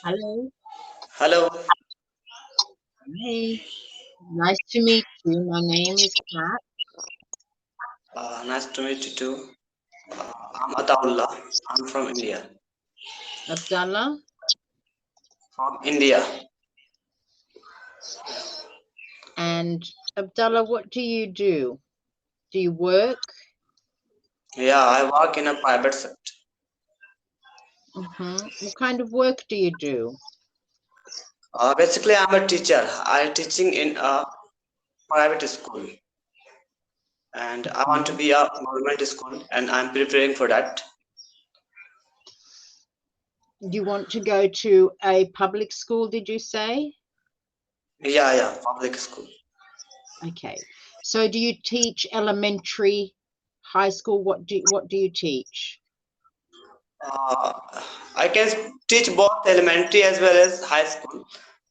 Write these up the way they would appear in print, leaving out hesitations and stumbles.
Hello. Hello, Hi. Nice to meet you. My name is Kat. nice to meet you too. I'm Ataullah. I'm from India. Abdullah. From India. And Abdullah, what do you do? Do you work? Yeah, I work in a private sector. What kind of work do you do? Basically, I'm a teacher. I'm teaching in a private school, and I want to Mhm. be a government school, and I'm preparing for that. You want to go to a public school, did you say? Yeah, public school. Okay. So do you teach elementary, high school? What do you teach? Uh, I can teach both elementary as well as high school,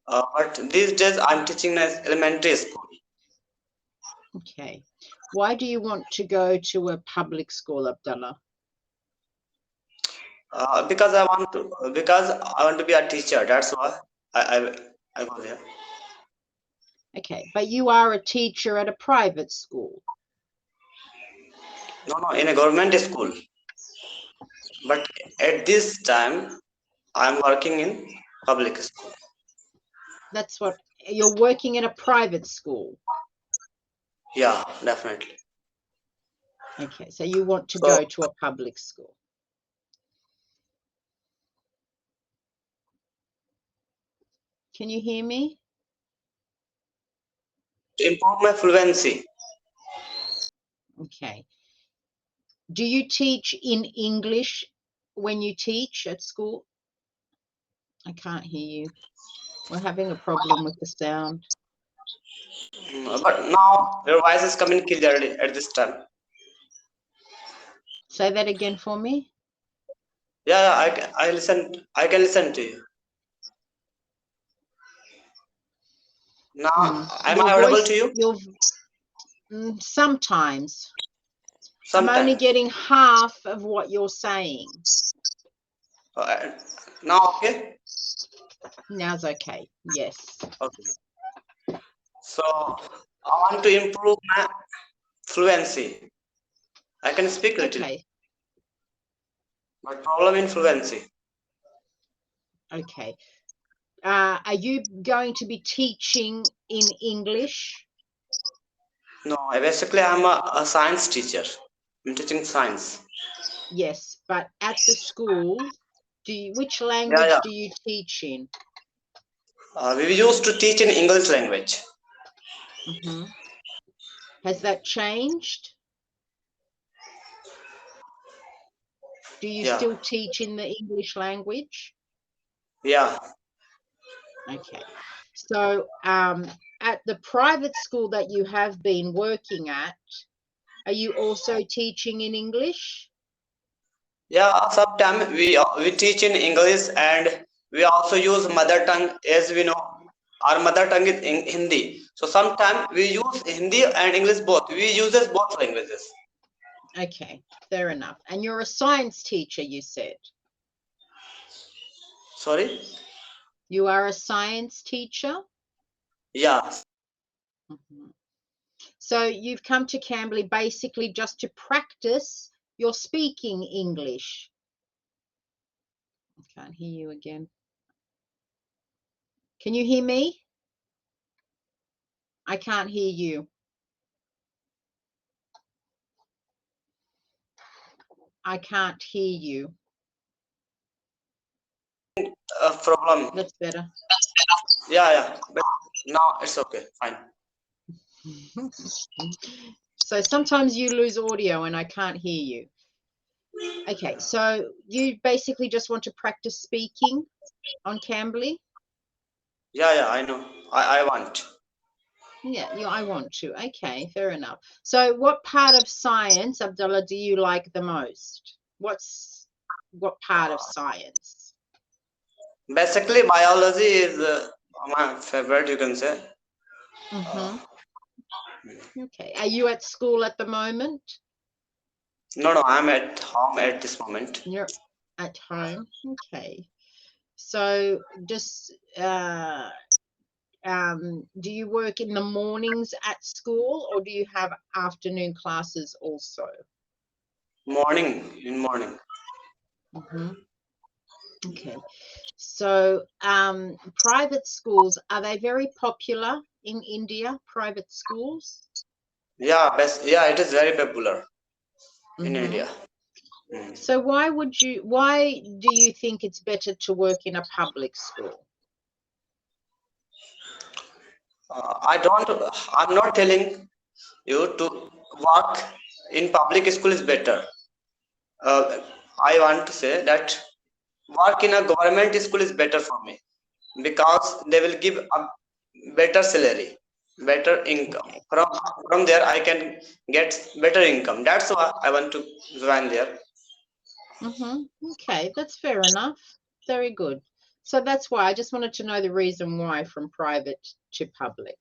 but these days I'm teaching as elementary school. Okay. Why do you want to go to a public school, Abdullah? Because I want to be a teacher. That's why I I, I go there. Okay, but you are a teacher at a private school. No, in a government school. But at this time, I'm working in public school. That's what you're working at a private school. Yeah, definitely. Okay, so you want to So go to a public school. Can you hear me? to improve my fluency. Okay. Do you teach in English when you teach at school? I can't hear you. We're having a problem with the sound. But now your voice is coming clearly at this time. Say that again for me. Yeah, I listen. I can listen to you. Now, am Your I audible to voice, you? sometimes. I'm only Sometime. getting half of what you're saying. Uh, Now, okay. Now's okay. Yes. Okay. So I want to improve my fluency. I can speak little, Okay. but problem in fluency. Okay. Are you going to be teaching in English? No, basically I'm a science teacher. I'm teaching science. Yes, but at the school, which Yeah. language do you teach in? We used to teach in English language. hmm Has that changed? Do you Yeah, still teach in the English language? yeah, Okay. So, at the private school that you have been working at, are you also teaching in English? yeah. Sometimes we teach in English and we also use mother tongue as we know. Our mother tongue is in Hindi. So sometimes we use Hindi and English both. We uses both languages. Okay, fair enough. And you're a science teacher, you said. Sorry. You are a science teacher? Yeah, Mhm. So you've come to Cambly basically just to practice your speaking English. I can't hear you again. Can you hear me? I can't hear you. I can't hear you. a problem. That's better. Yeah. But now it's okay. Fine. So sometimes you lose audio and I can't hear you. Okay, so you basically just want to practice speaking on Cambly? Yeah. I know. I want. Yeah, I want to. Okay, fair enough. So what part of science, Abdullah, do you like the most? What part of science? Basically, biology is my favorite. You can say. Uh, Mm-hmm. Okay. Are you at school at the moment? no, I'm at home at this moment. You're at home. Okay. So just do you work in the mornings at school, or do you have afternoon classes also? Morning. Hmm. Okay. So private schools, are they very popular in India, private schools? Yeah, best. Yeah, it is very popular in Hmm. India. Mm. So why do you think it's better to work in a public school? I don't. I'm not telling you to work in public school is better. Uh, I want to say that work in a government school is better for me because they will give a better salary, better income. Okay. From there, I can get better income. That's why I want to join there. Okay, that's fair enough. Very good. So that's why I just wanted to know the reason why from private to public.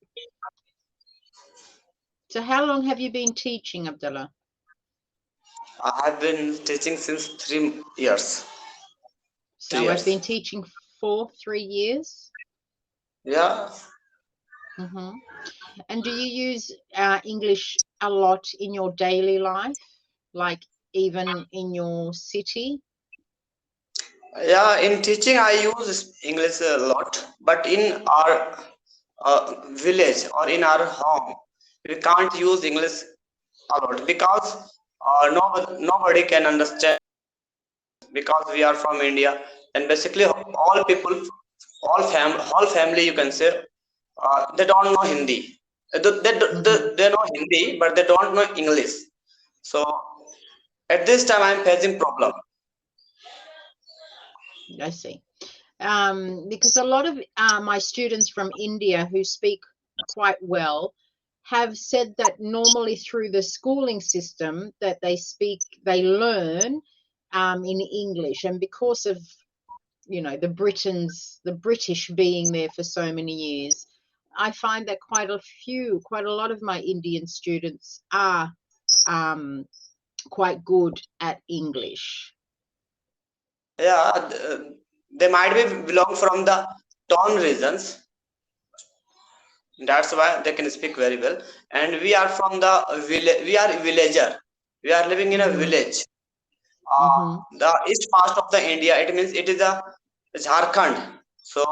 So how long have you been teaching, Abdullah? I have been teaching since 3 years. three So I've years. been teaching for 3 years. Yeah, Hmm. And do you use English a lot in your daily life, like even in your city? yeah. In teaching, I use English a lot, but in our village or in our home, we can't use English a lot because nobody can understand because we are from India, and basically all people, all family, you can say, they don't know Hindi. Hmm. They know Hindi, but they don't know English. So at this time, I'm facing problem. I see. Because a lot of my students from India who speak quite well have said that normally through the schooling system that they learn in English, and because of the British being there for so many years, I find that quite a lot of my Indian students are um, quite good at English. Yeah, they might be belong from the town regions. That's why they can speak very well. And we are from the village. We are villager. We are living in a Hmm. village. Hmm. The east part of the India. It means it is a Jharkhand. So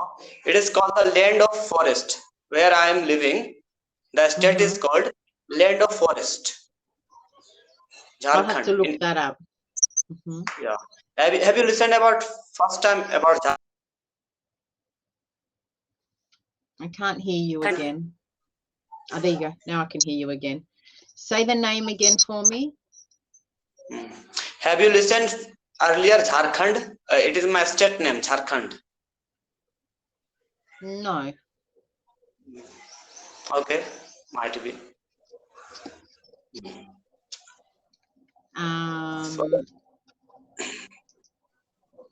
it is called the land of forest. Where I am living, the state is Hmm. called land of forest, I'll have to Jharkhand. look that up. Hmm. Yeah. Have you listened about first time about I can't hear you Jharkhand? again. Oh, there you go. Now I can hear you again. Say the name again for me. Hmm. Have you listened earlier Jharkhand? It is my state name, Jharkhand. No. Okay, might be. So Um,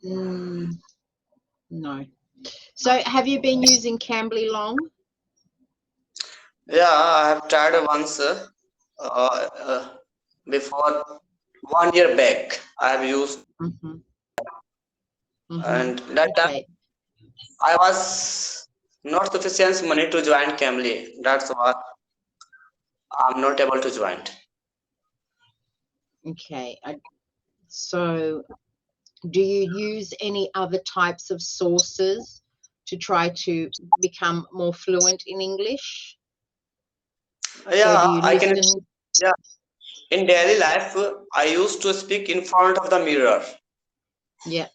mm, no. So have you been using Cambly long? yeah, I have tried once uh, before 1 year back. I have used, Hmm. Hmm. and that time Okay. I was not sufficient money to join Cambly. That's why I'm not able to join. Okay. So do you use any other types of sources to try to become more fluent in English? So do Yeah, you I can. listen? Yeah, in daily life, I used to speak in front of the mirror. Yeah.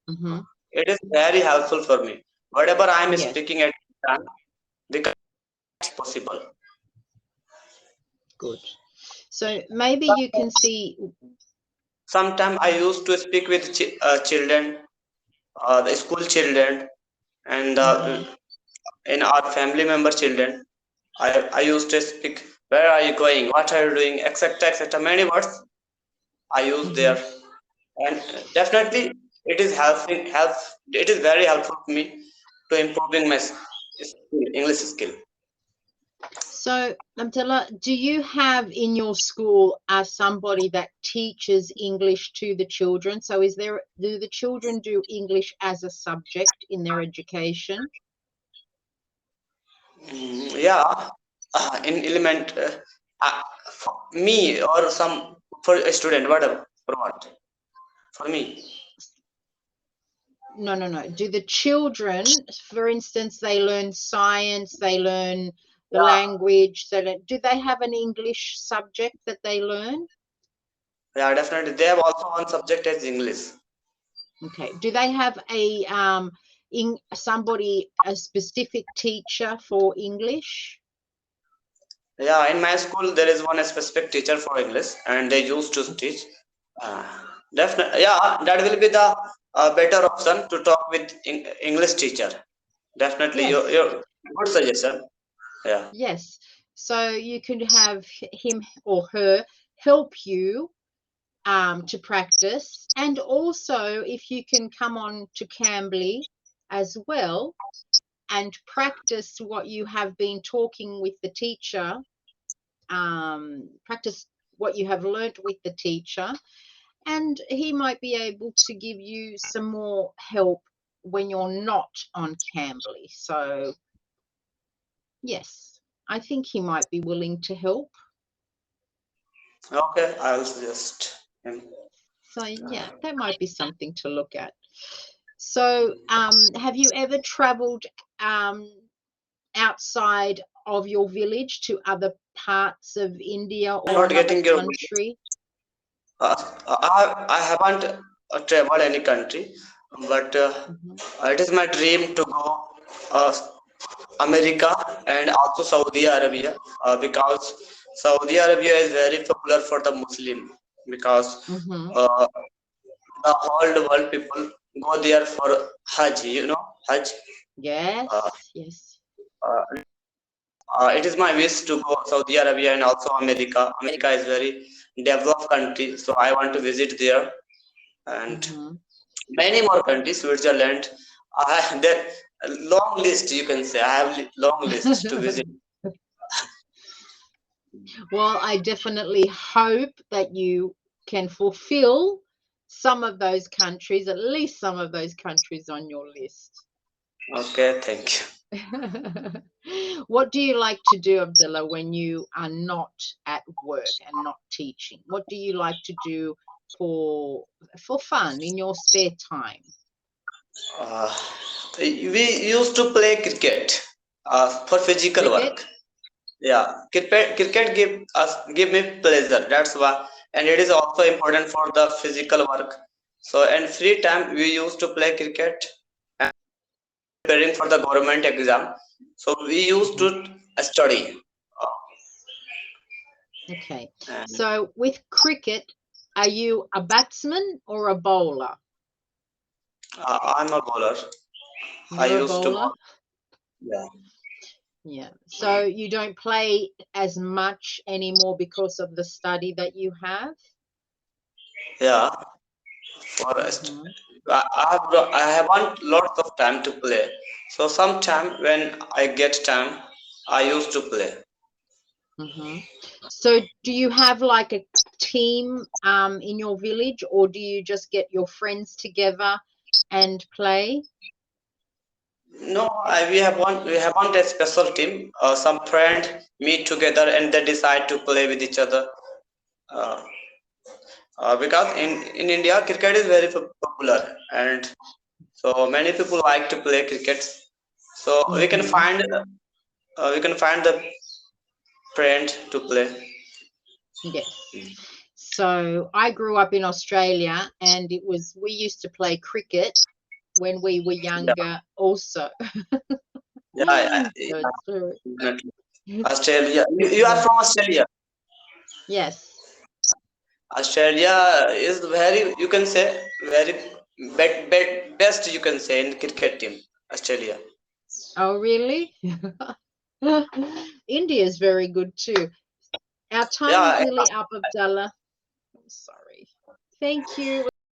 Hmm. It is very helpful for me. Whatever I am Yes. speaking at time, because it's possible. Good. So maybe you can see. Sometimes I used to speak with children, the school children, and Hmm. in our family member children. I used to speak. Where are you going? What are you doing? Etc. Etc. Many words I use Hmm. there, and definitely it is helping. It is very helpful to me to improving my skill, English skill. So, Abdullah, do you have in your school somebody that teaches English to the children? So, do the children do English as a subject in their education? Yeah, in element, for me or some for a student, whatever, for what? For me. No, no, no. Do the children, for instance, they learn science, they learn the Yeah, language, do they have an English subject that they learn? yeah, definitely. They have also one subject as English. Okay. Do they have a specific teacher for English? Yeah, in my school there is one specific teacher for English, and they used to teach. Uh, Definitely, yeah, that will be the better option to talk with English teacher. Definitely, Yes. your good suggestion. Yeah. Yes. So you could have him or her help you to practice. And also, if you can come on to Cambly as well and practice what you have been talking with the teacher, practice what you have learnt with the teacher, and he might be able to give you some more help when you're not on Cambly. So, yes, I think he might be willing to help. Okay, I will suggest him. So, yeah, that might be something to look at. So, have you ever traveled outside of your village to other parts of India I'm or not another getting your. country? I haven't traveled any country, but Mhm. it is my dream to go uh, America and also Saudi Arabia, because Saudi Arabia is very popular for the Muslim, because Mhm. uh, the whole world people go there for Hajj. Hajj. Uh, Yes, yes. uh, it is my wish to go Saudi Arabia and also America. America is very developed country, so I want to visit there, and Mhm. many more countries, Switzerland. There long list, you can say. I have long list to visit. Well, I definitely hope that you can fulfill some of those countries, at least some of those countries on your list. Okay, thank you. What do you like to do, Abdullah, when you are not at work and not teaching? What do you like to do for fun in your spare time? Uh, we used to play cricket for physical Cricket? work. Yeah, cricket give me pleasure. That's why, and it is also important for the physical work. So, and free time we used to play cricket and preparing for the government exam. So we used Mhm. to study. Okay. And So with cricket, are you a batsman or a bowler? I'm a bowler. I You're a used to bowler? bowl. Yeah. Yeah. So you don't play as much anymore because of the study that you have? Yeah. Forest. Hmm. I haven't lots of time to play. So sometime when I get time, I used to play. Hmm. So do you have like a team in your village, or do you just get your friends together and play? No, we have one a special team. Some friend meet together and they decide to play with each other. Uh, because in India cricket is very popular, and so many people like to play cricket. So Hmm. we can find the friend to play. Yes. So I grew up in Australia, and we used to play cricket when we were Yeah, younger also. yeah, So it's very, definitely. it's, Australia. You are yeah. from Australia. Yes. Australia is very, you can say, very best, you can say, in cricket team. Australia. Oh, really? India is very good too. Our time is Yeah, nearly up, Abdallah. I'm sorry. Thank you.